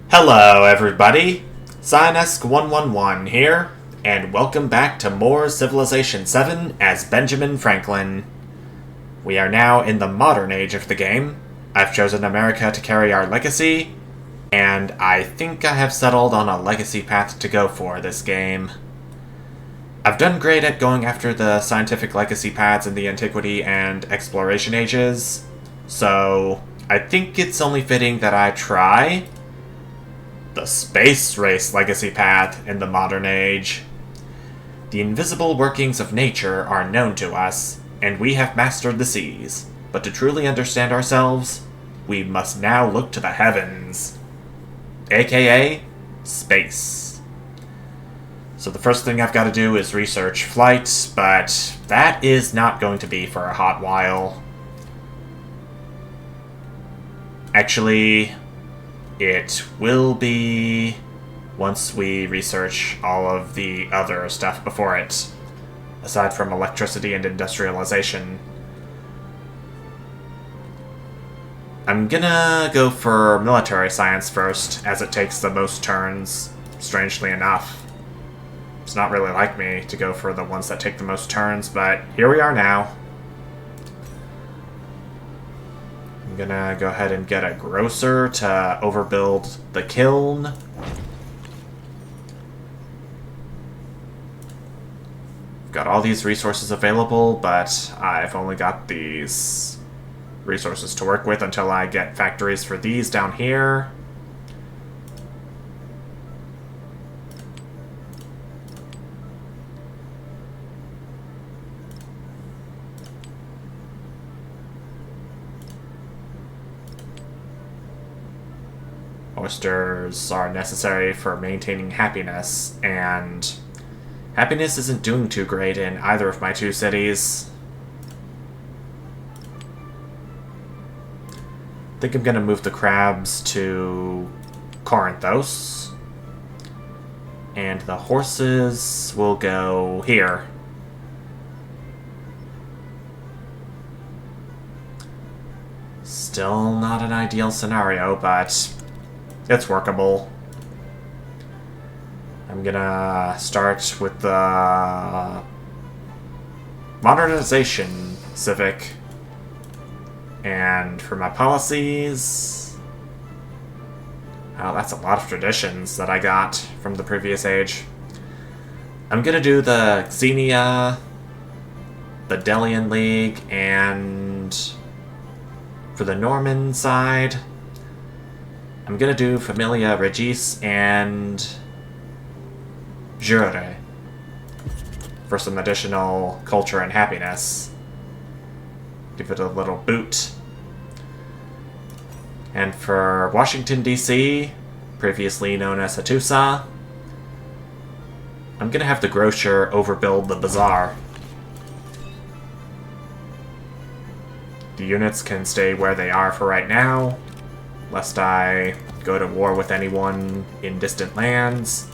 Hello, everybody. Zionesk111 here, and welcome back to more Civilization VII as Benjamin Franklin. We are now in the modern age of the game. I've chosen America to carry our legacy, and I think I have settled on a legacy path to go for this game. I've done great at going after the scientific legacy paths in the Antiquity and Exploration ages, so I think it's only fitting that I try the space race legacy path in the modern age. The invisible workings of nature are known to us, and we have mastered the seas. But to truly understand ourselves, we must now look to the heavens, aka space. So the first thing I've got to do is research flights, but that is not going to be for a hot while. Actually, it will be once we research all of the other stuff before it, aside from electricity and industrialization. I'm gonna go for military science first, as it takes the most turns, strangely enough. It's not really like me to go for the ones that take the most turns, but here we are now. I'm gonna go ahead and get a grocer to overbuild the kiln. I've got all these resources available, but I've only got these resources to work with until I get factories for these down here. Oysters are necessary for maintaining happiness, and happiness isn't doing too great in either of my two cities. I think I'm going to move the crabs to Corinthos, and the horses will go here. Still not an ideal scenario, but it's workable. I'm gonna start with the modernization civic. And for my policies, oh, that's a lot of traditions that I got from the previous age. I'm gonna do the Xenia, the Delian League, and for the Norman side, I'm gonna do Familia Regis and Jure for some additional culture and happiness. Give it a little boot. And for Washington, D.C., previously known as Hattusa, I'm gonna have the grocer overbuild the bazaar. The units can stay where they are for right now, lest I go to war with anyone in distant lands.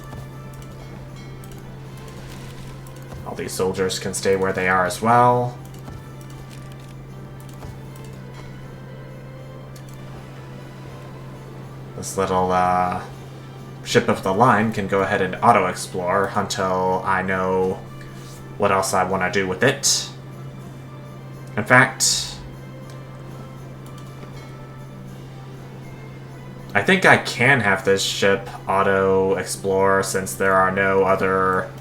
All these soldiers can stay where they are as well. This little ship of the line can go ahead and auto-explore until I know what else I want to do with it. In fact, I think I can have this ship auto-explore since there are no other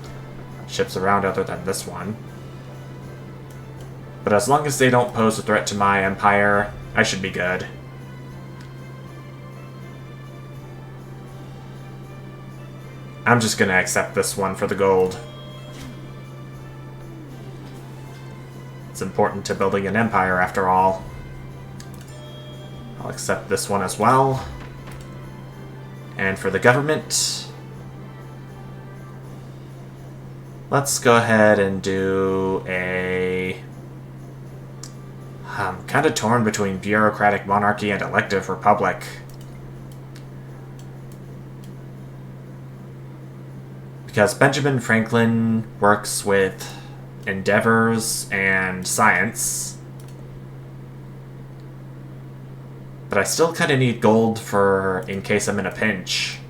ships around other than this one. But as long as they don't pose a threat to my empire, I should be good. I'm just gonna accept this one for the gold. It's important to building an empire after all. I'll accept this one as well. And for the government, let's go ahead and do a... I'm kind of torn between bureaucratic monarchy and elective republic. Because Benjamin Franklin works with endeavors and science. But I still kind of need gold for in case I'm in a pinch.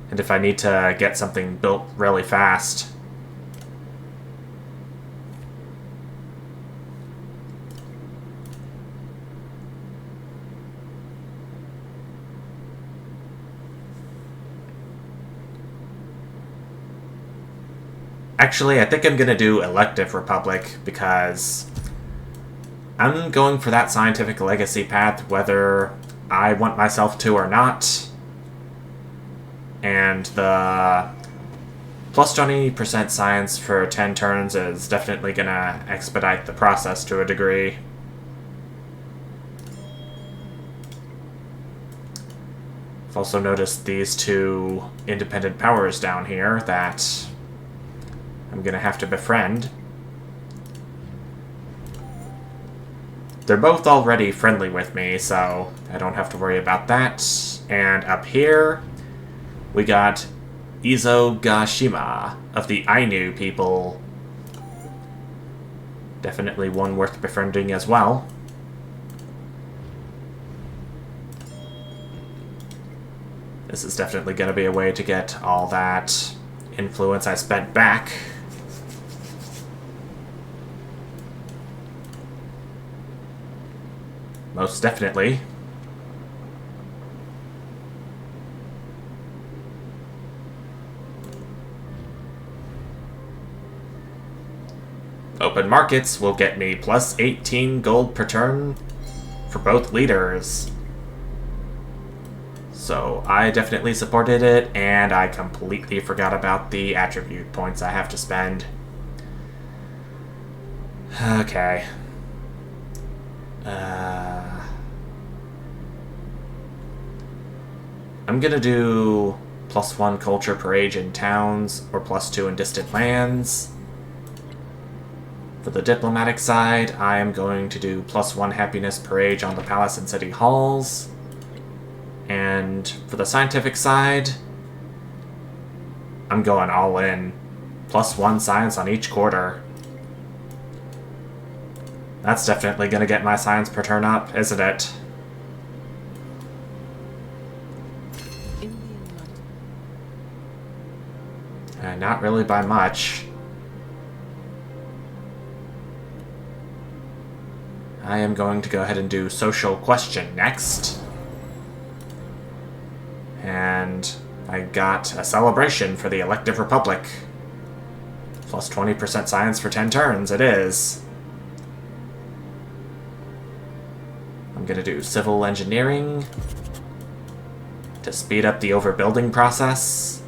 And if I need to get something built really fast. Actually, I think I'm going to do Elective Republic because I'm going for that scientific legacy path whether I want myself to or not. And the plus 20% science for 10 turns is definitely going to expedite the process to a degree. I've also noticed these two independent powers down here that I'm going to have to befriend. They're both already friendly with me, so I don't have to worry about that. And up here, we got Izogashima of the Ainu people. Definitely one worth befriending as well. This is definitely going to be a way to get all that influence I spent back. Most definitely. Open markets will get me plus 18 gold per turn for both leaders. So I definitely supported it, and I completely forgot about the attribute points I have to spend. Okay. I'm gonna do plus 1 culture per age in towns, or plus 2 in distant lands. For the diplomatic side, I am going to do plus 1 happiness per age on the palace and city halls. And for the scientific side, I'm going all in. Plus 1 science on each quarter. That's definitely going to get my science per turn up, isn't it? Not really by much. I am going to go ahead and do social question next. And I got a celebration for the Elective Republic. Plus 20% science for 10 turns, it is. I'm going to do civil engineering to speed up the overbuilding process.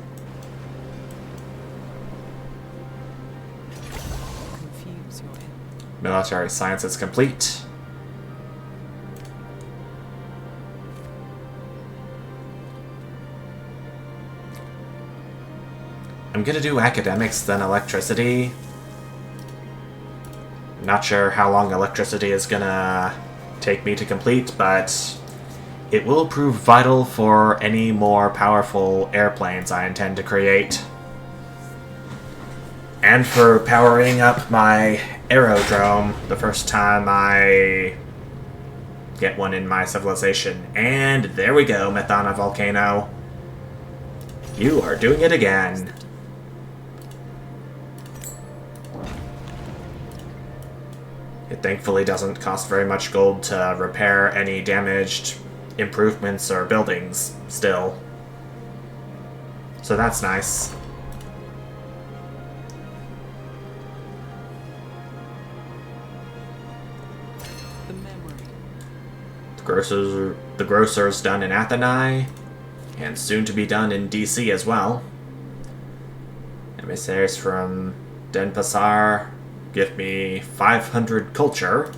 Military science is complete. I'm gonna do academics, then electricity. Not sure how long electricity is gonna take me to complete, but it will prove vital for any more powerful airplanes I intend to create. And for powering up my aerodrome the first time I get one in my civilization. And there we go, Methana Volcano. You are doing it again. It thankfully doesn't cost very much gold to repair any damaged improvements or buildings still. So that's nice. The grocer's done in Athens, and soon to be done in DC as well. Emissaries from Denpasar give me 500 culture,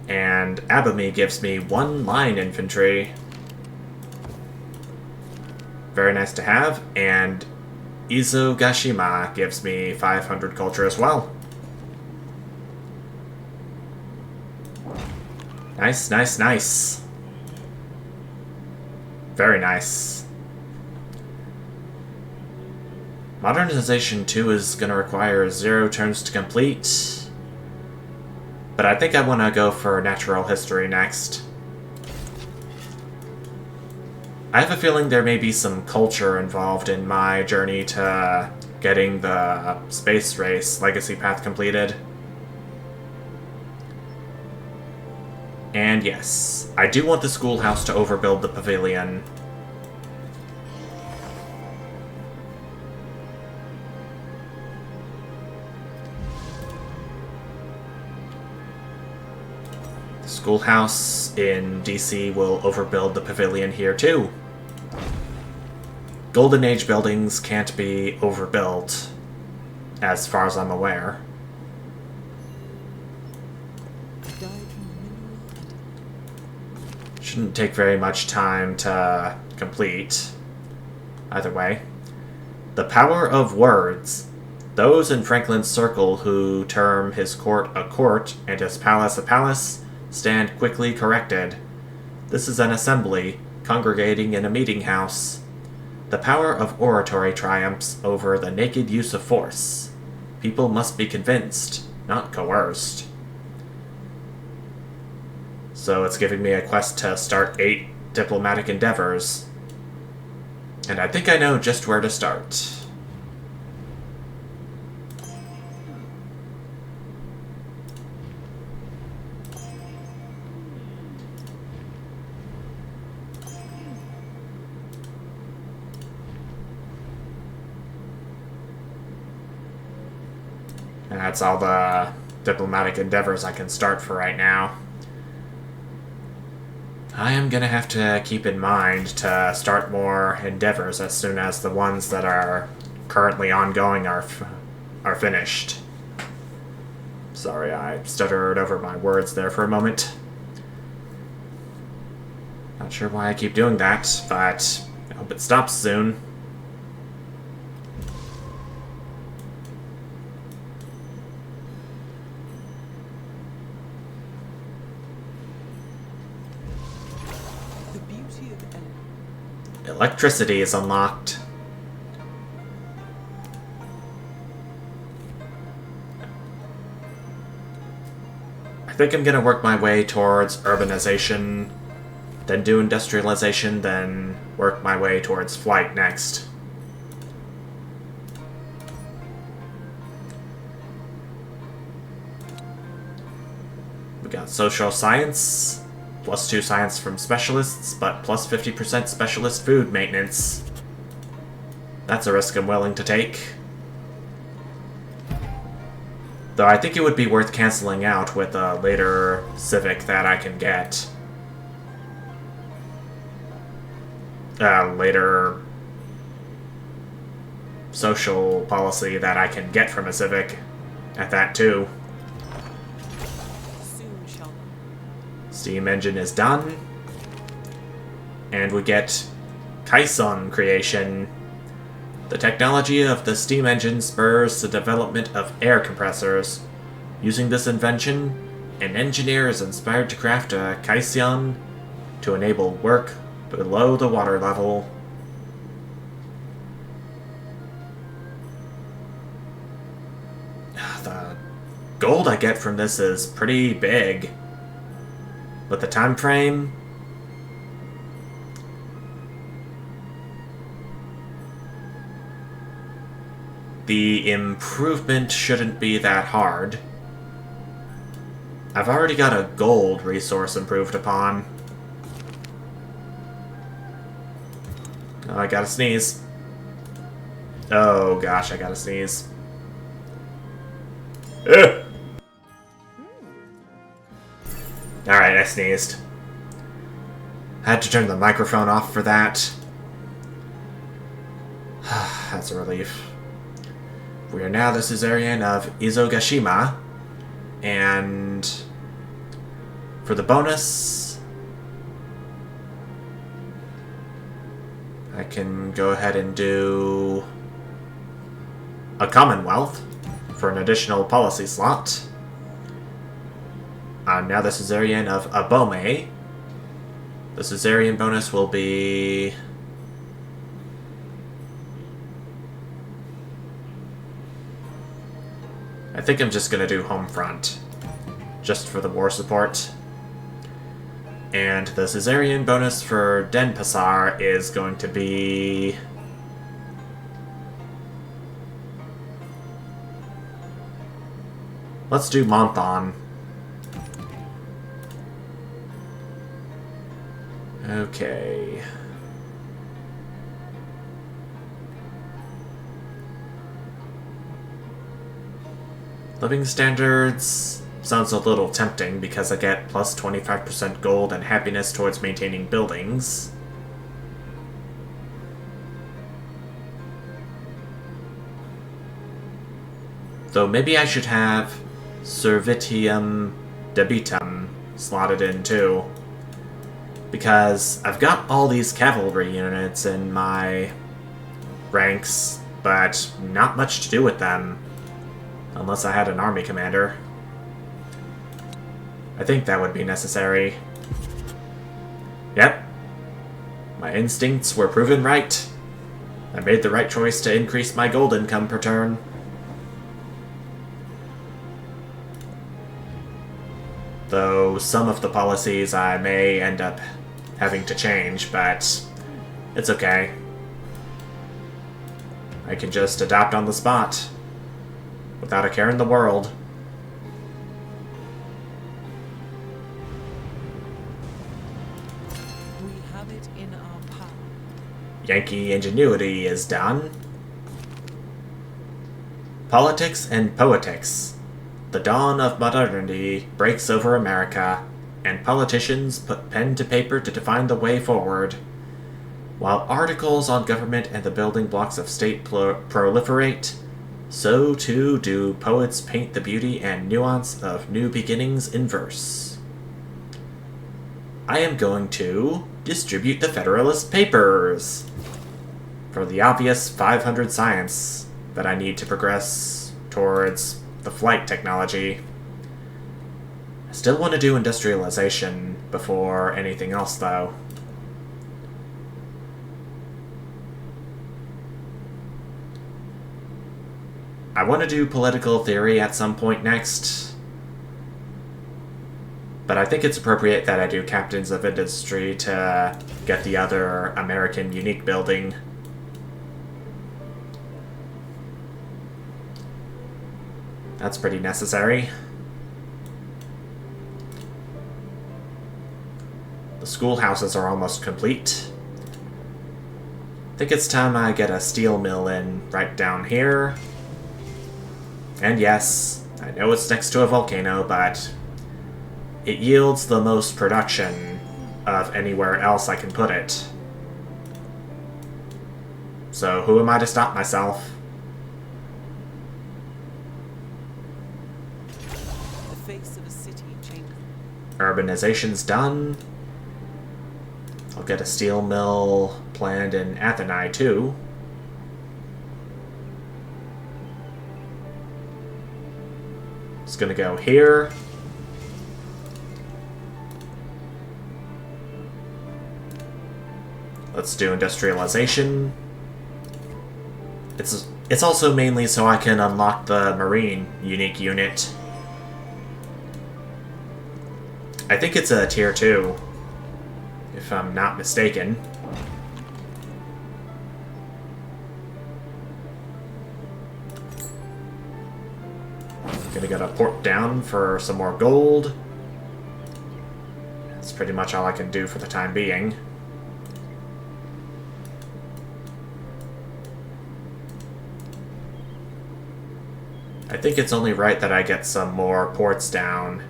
and Abami gives me 1 line infantry. Very nice to have, and Izogashima gives me 500 culture as well. Nice, nice, nice. Very nice. Modernization 2 is going to require 0 turns to complete. But I think I want to go for natural history next. I have a feeling there may be some culture involved in my journey to getting the space race legacy path completed. And yes, I do want the schoolhouse to overbuild the pavilion. The schoolhouse in DC will overbuild the pavilion here too. Golden Age buildings can't be overbuilt, as far as I'm aware. Shouldn't take very much time to complete. Either way. The power of words. Those in Franklin's circle who term his court a court and his palace a palace stand quickly corrected. This is an assembly, congregating in a meeting house. The power of oratory triumphs over the naked use of force. People must be convinced, not coerced. So it's giving me a quest to start 8 diplomatic endeavors. And I think I know just where to start. And that's all the diplomatic endeavors I can start for right now. I am gonna have to keep in mind to start more endeavors as soon as the ones that are currently ongoing are finished. Sorry, I stuttered over my words there for a moment. Not sure why I keep doing that, but I hope it stops soon. Electricity is unlocked. I think I'm gonna work my way towards urbanization, then do industrialization, then work my way towards flight next. We got social science. +2 science from specialists, but plus 50% specialist food maintenance. That's a risk I'm willing to take. Though I think it would be worth canceling out with a later civic that I can get. Later social policy that I can get from a civic at that too. Steam engine is done. And we get Kaison creation. The technology of the steam engine spurs the development of air compressors. Using this invention, an engineer is inspired to craft a Kaison to enable work below the water level. The gold I get from this is pretty big. But the time frame, the improvement shouldn't be that hard. I've already got a gold resource improved upon. Oh, I gotta sneeze. Oh gosh, I gotta sneeze. Ugh. Alright, I sneezed. I had to turn the microphone off for that. That's a relief. We are now the suzerain of Izogashima. And for the bonus, I can go ahead and do a Commonwealth for an additional policy slot. Now the Caesarian of Abome. The Caesarian bonus will be... I think I'm just gonna do home front, just for the war support. And the Caesarian bonus for Denpasar is going to be... Let's do Monthon. Okay. Living standards sounds a little tempting because I get plus 25% gold and happiness towards maintaining buildings. Though maybe I should have Servitium Debitum slotted in too. Because I've got all these cavalry units in my ranks, but not much to do with them. Unless I had an army commander. I think that would be necessary. Yep. My instincts were proven right. I made the right choice to increase my gold income per turn. Though some of the policies I may end up having to change, but it's okay. I can just adapt on the spot, without a care in the world. We have it in our power. Yankee ingenuity is done. Politics and poetics. The dawn of modernity breaks over America, and politicians put pen to paper to define the way forward. While articles on government and the building blocks of state proliferate, so too do poets paint the beauty and nuance of new beginnings in verse. I am going to distribute the Federalist Papers for the obvious 500 science that I need to progress towards the flight technology. I still want to do industrialization before anything else, though. I want to do political theory at some point next, but I think it's appropriate that I do captains of industry to get the other American unique building. That's pretty necessary. The schoolhouses are almost complete. I think it's time I get a steel mill in right down here. And yes, I know it's next to a volcano, but it yields the most production of anywhere else I can put it. So who am I to stop myself? The face of a city changes. Urbanization's done. I'll get a steel mill planned in Atheni too. It's gonna go here. Let's do industrialization. It's also mainly so I can unlock the Marine unique unit. I think it's a tier 2, if I'm not mistaken. Gonna get a port down for some more gold. That's pretty much all I can do for the time being. I think it's only right that I get some more ports down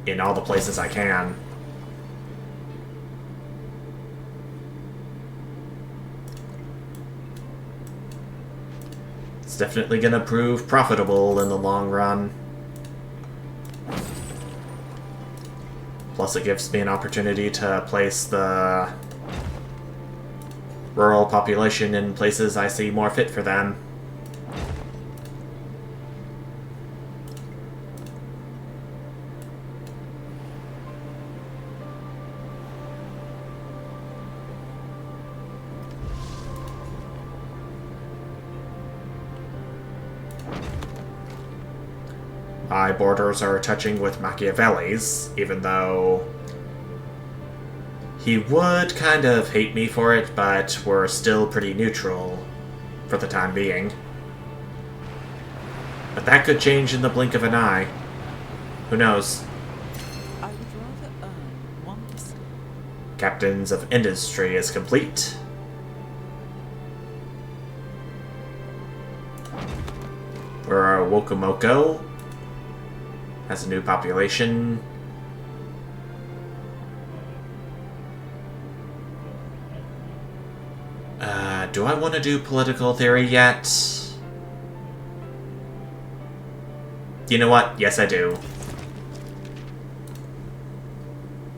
in all the places I can. It's definitely gonna prove profitable in the long run. Plus it gives me an opportunity to place the rural population in places I see more fit for them. My borders are touching with Machiavelli's, even though he would kind of hate me for it, but we're still pretty neutral for the time being. But that could change in the blink of an eye. Who knows? I would rather earn 1%. Captains of Industry is complete. Where Wokomoko has a new population. Do I want to do political theory yet? You know what? Yes, I do.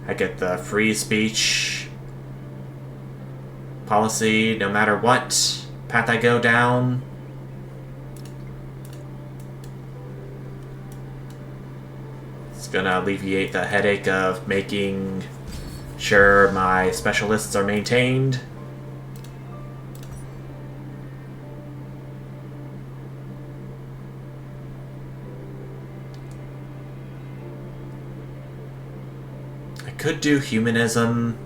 I get the free speech policy no matter what path I go down. It's gonna alleviate the headache of making sure my specialists are maintained. Could do humanism,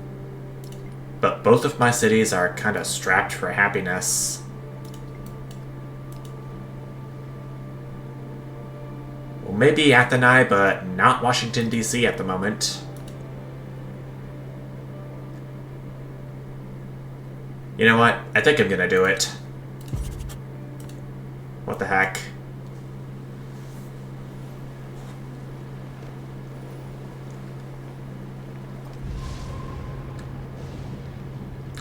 but both of my cities are kind of strapped for happiness. Well, maybe Athens, but not Washington, D.C. at the moment. You know what? I think I'm gonna do it. What the heck?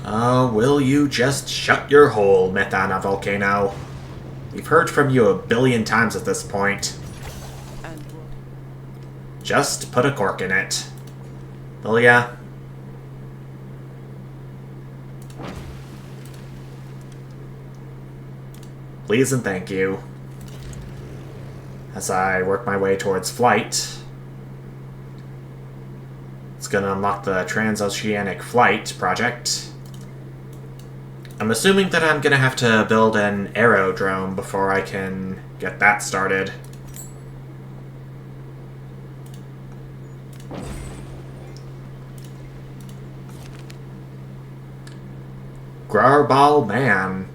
Oh, will you just shut your hole, Methana Volcano? We've heard from you a billion times at this point. And what? Just put a cork in it. Will ya? Please and thank you. As I work my way towards flight, it's gonna unlock the Transoceanic Flight project. I'm assuming that I'm gonna have to build an aerodrome before I can get that started. Grarbal Man.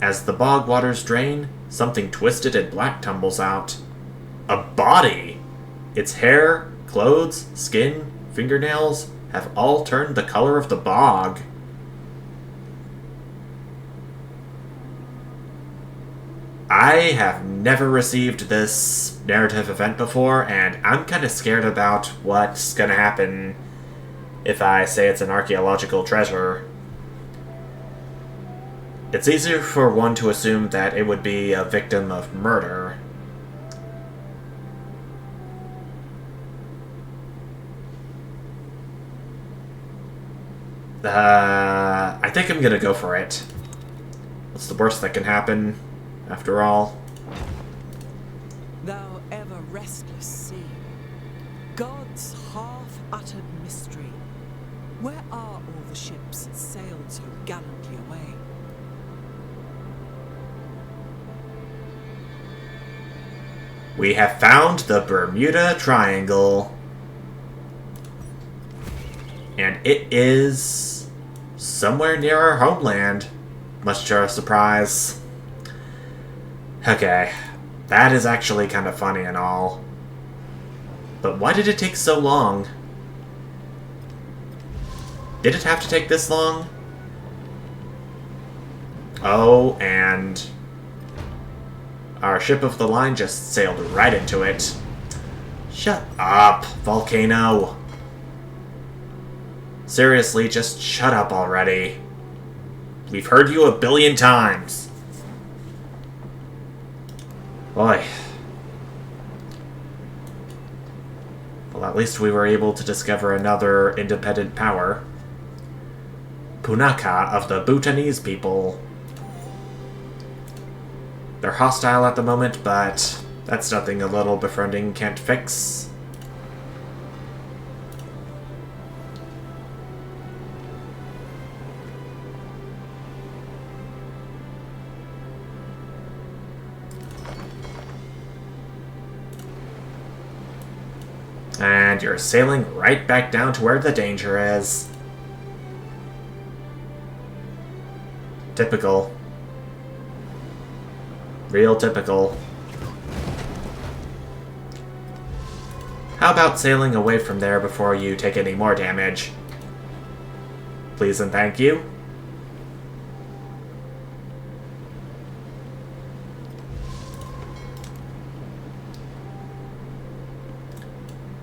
As the bog waters drain, something twisted and black tumbles out. A body! Its hair, clothes, skin, fingernails have all turned the color of the bog. I have never received this narrative event before, and I'm kind of scared about what's gonna happen if I say it's an archaeological treasure. It's easier for one to assume that it would be a victim of murder. I think I'm gonna go for it. What's the worst that can happen, after all? Thou ever restless sea, God's half-uttered mystery, where are all the ships that sailed so gallantly away? We have found the Bermuda Triangle. And it is somewhere near our homeland, much to our surprise. Okay, that is actually kind of funny and all. But why did it take so long? Did it have to take this long? Oh, and our ship of the line just sailed right into it. Shut up, Volcano. Seriously, just shut up already. We've heard you a billion times. Boy. Well, at least we were able to discover another independent power. Punaka of the Bhutanese people. They're hostile at the moment, but that's nothing a little befriending can't fix. And you're sailing right back down to where the danger is. Typical. Real typical. How about sailing away from there before you take any more damage? Please and thank you.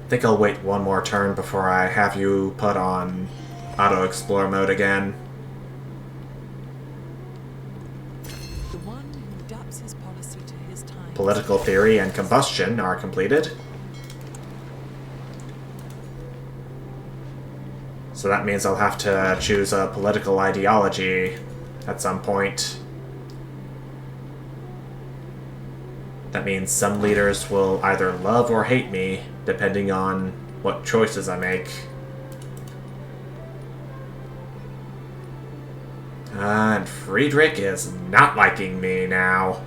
I think I'll wait one more turn before I have you put on auto-explore mode again. The one who adapts his policy to his times. Political theory and combustion are completed. So that means I'll have to choose a political ideology at some point. That means some leaders will either love or hate me, depending on what choices I make. And Friedrich is not liking me now.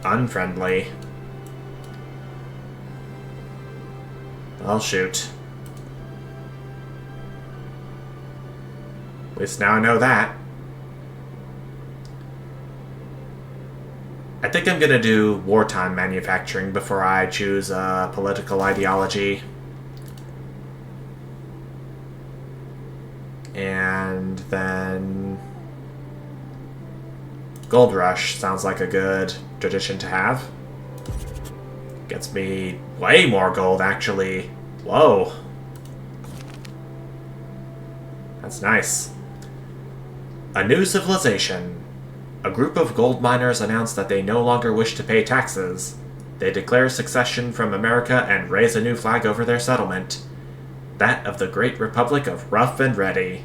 Unfriendly. Well, shoot. At least now I know that. I think I'm gonna do wartime manufacturing before I choose a political ideology. And then Gold Rush sounds like a good tradition to have. Gets me way more gold, actually. Whoa. That's nice. A new civilization. A group of gold miners announce that they no longer wish to pay taxes. They declare secession from America and raise a new flag over their settlement. That of the Great Republic of Rough and Ready.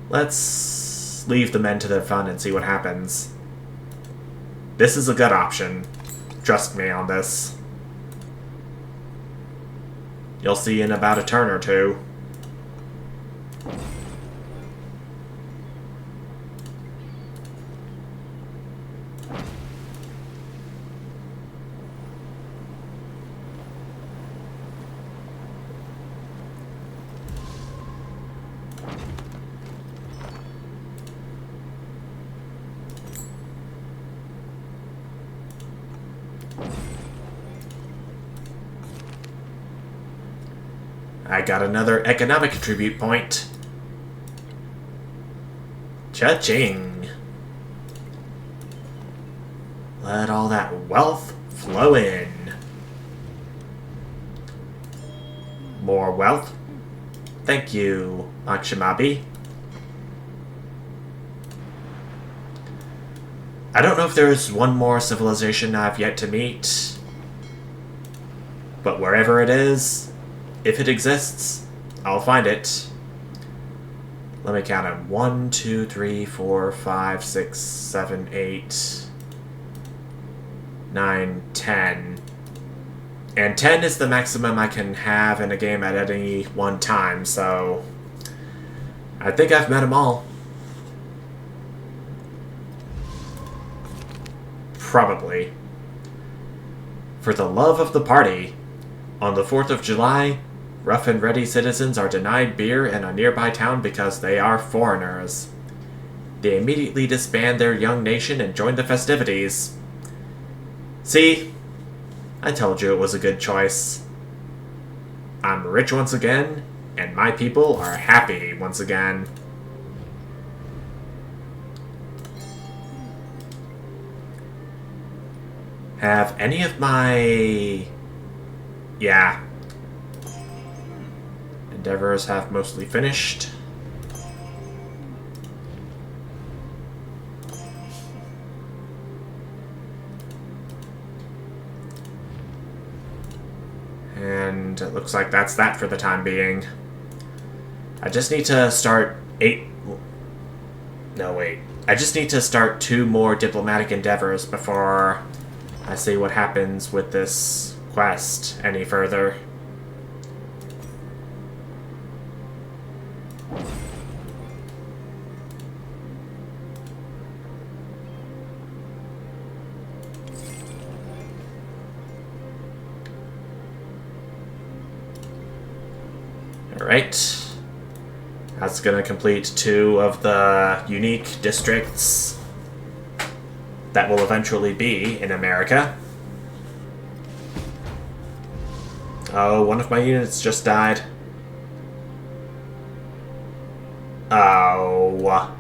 Let's leave the men to their fun and see what happens. This is a good option. Trust me on this. You'll see in about a turn or two. I got another economic attribute point. Cha-ching. Let all that wealth flow in. More wealth. Thank you, Makshimabi. I don't know if there's one more civilization I've yet to meet, but wherever it is, if it exists, I'll find it. Let me count them. 1, 2, 3, 4, 5, 6, 7, 8, 9, 10. And 10 is the maximum I can have in a game at any one time, so I think I've met them all. Probably. For the love of the party, on the 4th of July, Rough and Ready citizens are denied beer in a nearby town because they are foreigners. They immediately disband their young nation and join the festivities. See? I told you it was a good choice. I'm rich once again, and my people are happy once again. Have any of my... yeah. Endeavors have mostly finished. And it looks like that's that for the time being. I just need to start 8... no, wait. I just need to start 2 more diplomatic endeavors before I see what happens with this quest any further. Alright. That's gonna complete 2 of the unique districts that will eventually be in America. Oh, one of my units just died. Oh.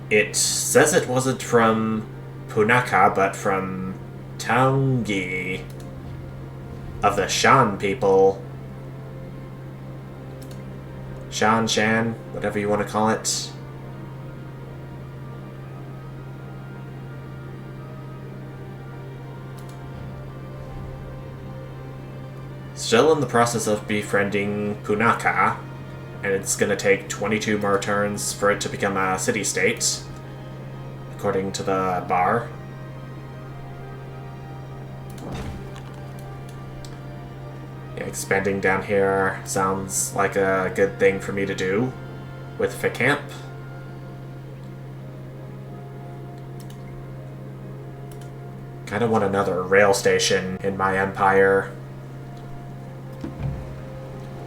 It says it wasn't from Punaka, but from Taungi of the Shan people. Shan, whatever you want to call it. Still in the process of befriending Punaka, and it's going to take 22 more turns for it to become a city-state, according to the bar. Yeah, expanding down here sounds like a good thing for me to do with Camp. Kind of want another rail station in my empire.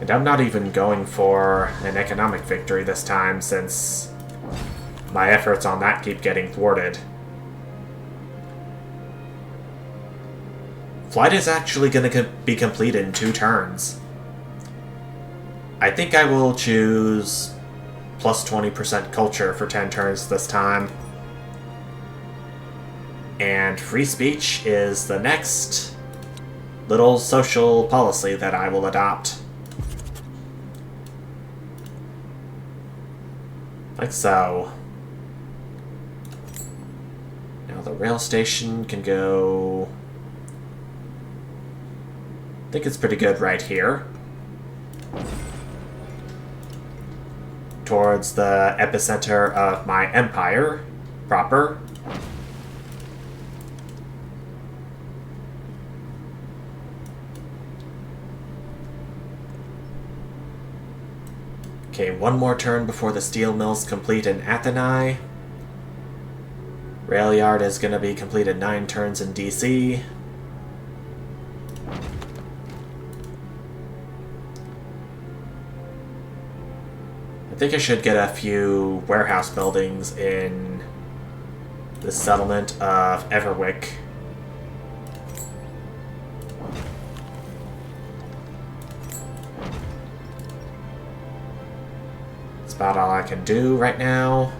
And I'm not even going for an economic victory this time, since my efforts on that keep getting thwarted. Flight is actually going to be complete in 2 turns. I think I will choose plus 20% culture for 10 turns this time. And free speech is the next little social policy that I will adopt. Like so. Now the rail station can go... I think it's pretty good right here. Towards the epicenter of my empire proper. Okay, 1 more turn before the steel mill's complete in Athenai. Rail yard is going to be completed 9 turns in DC. I think I should get a few warehouse buildings in the settlement of Everwick. That's about all I can do right now.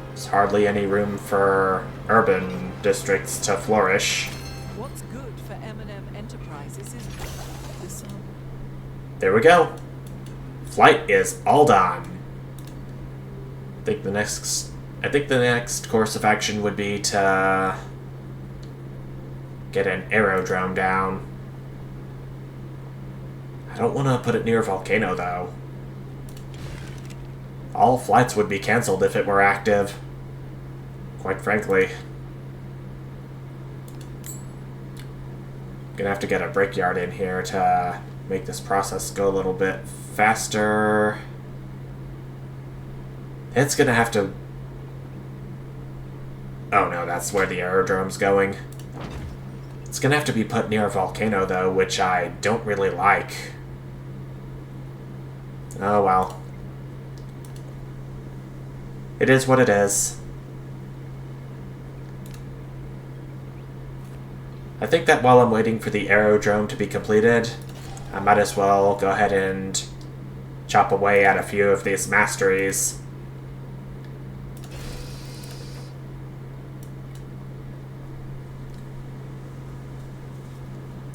There's hardly any room for urban districts to flourish. What's good for M&M Enterprises is this one. There we go. Flight is all done. I think the next course of action would be to get an aerodrome down. I don't want to put it near a volcano, though. All flights would be cancelled if it were active, quite frankly. Gonna have to get a brickyard in here to make this process go a little bit faster. It's gonna have to... Oh no, that's where the aerodrome's going. It's gonna have to be put near a volcano, though, which I don't really like. Oh well. It is what it is. I think that while I'm waiting for the aerodrome to be completed, I might as well go ahead and chop away at a few of these masteries.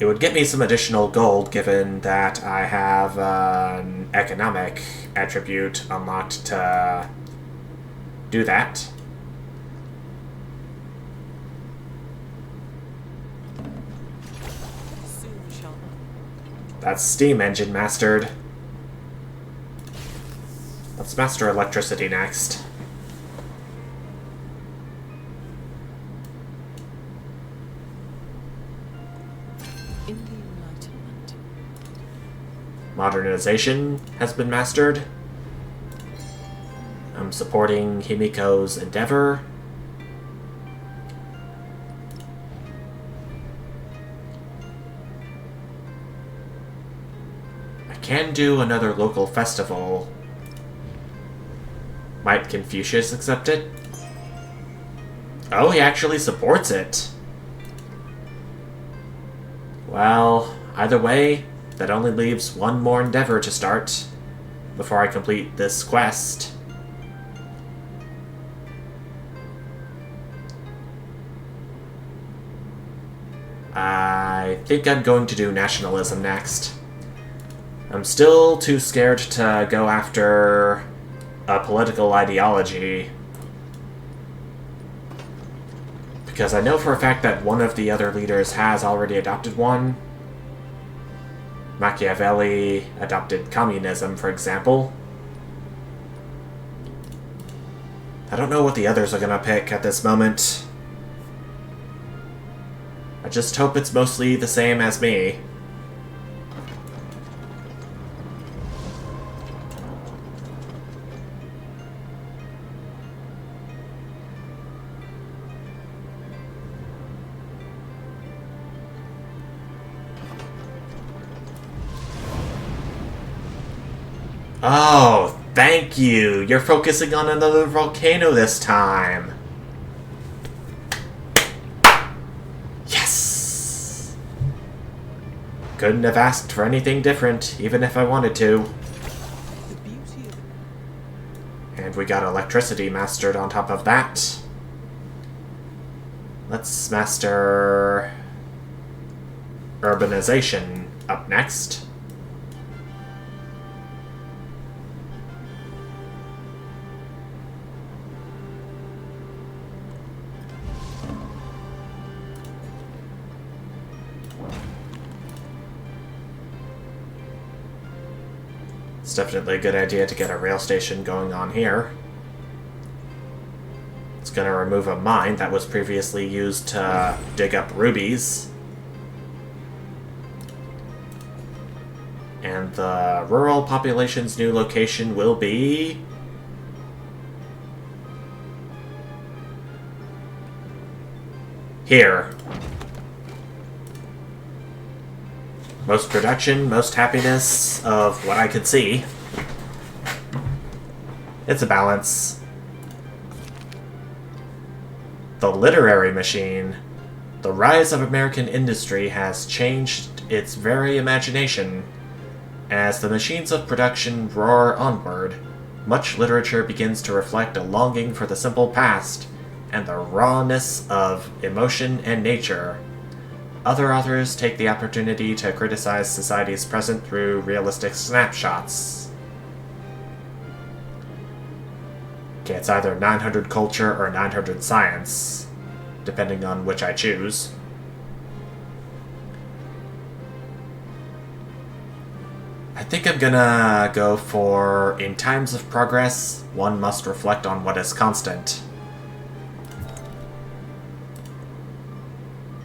It would get me some additional gold, given that I have an economic attribute unlocked to do that. Soon shall I. That's steam engine mastered. Let's master electricity next. In the Enlightenment. Modernization has been mastered. I'm supporting Himiko's endeavor. can do another local festival. Might Confucius accept it? Oh, he actually supports it. Well, either way, that only leaves one more endeavor to start before I complete this quest. I think I'm going to do nationalism next. I'm still too scared to go after a political ideology, because I know for a fact that one of the other leaders has already adopted one. Machiavelli adopted communism, for example. I don't know what the others are gonna pick at this moment. I just hope it's mostly the same as me. Oh, thank you! You're focusing on another volcano this time! Yes! Couldn't have asked for anything different, even if I wanted to. The beauty of And we got electricity mastered on top of that. Let's master urbanization up next. It's definitely a good idea to get a rail station going on here. It's going to remove a mine that was previously used to dig up rubies. And the rural population's new location will be here. Most production, most happiness of what I could see. It's a balance. The literary machine. The rise of American industry has changed its very imagination. As the machines of production roar onward, much literature begins to reflect a longing for the simple past and the rawness of emotion and nature. Other authors take the opportunity to criticize society's present through realistic snapshots. Okay, it's either 900 culture or 900 science, depending on which I choose. I think I'm gonna go for, in times of progress, one must reflect on what is constant.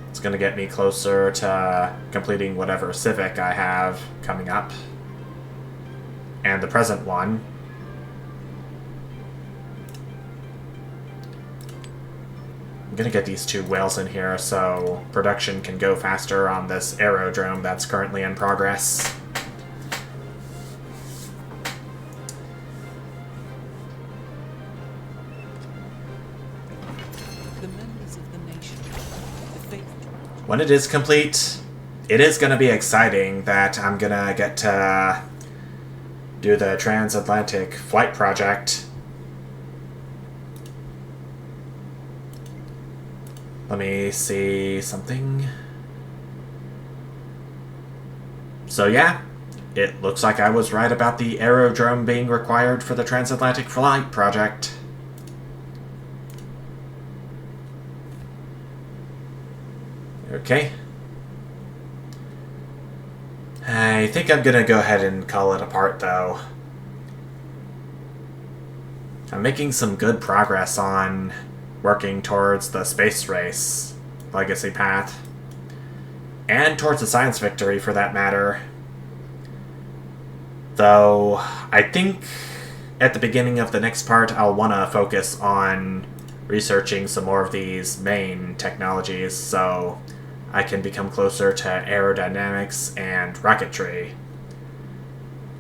It's gonna get me closer to completing whatever civic I have coming up. And the present one. I'm gonna get these two whales in here so production can go faster on this aerodrome that's currently in progress. the members of the nation, the faithful. When it is complete, it is gonna be exciting that I'm gonna get to do the transatlantic flight project. Let me see something. So yeah, it looks like I was right about the aerodrome being required for the transatlantic flight project. Okay. I think I'm gonna go ahead and call it a part, though. I'm making some good progress on working towards the space race legacy path. And towards a science victory, for that matter. Though, I think at the beginning of the next part, I'll want to focus on researching some more of these main technologies so I can become closer to aerodynamics and rocketry.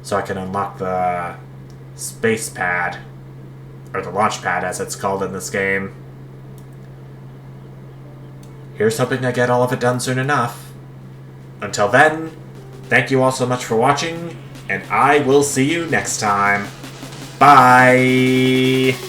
so I can unlock the space pad, or the launch pad as it's called in this game. Here's hoping I get all of it done soon enough. Until then, thank you all so much for watching, and I will see you next time. Bye!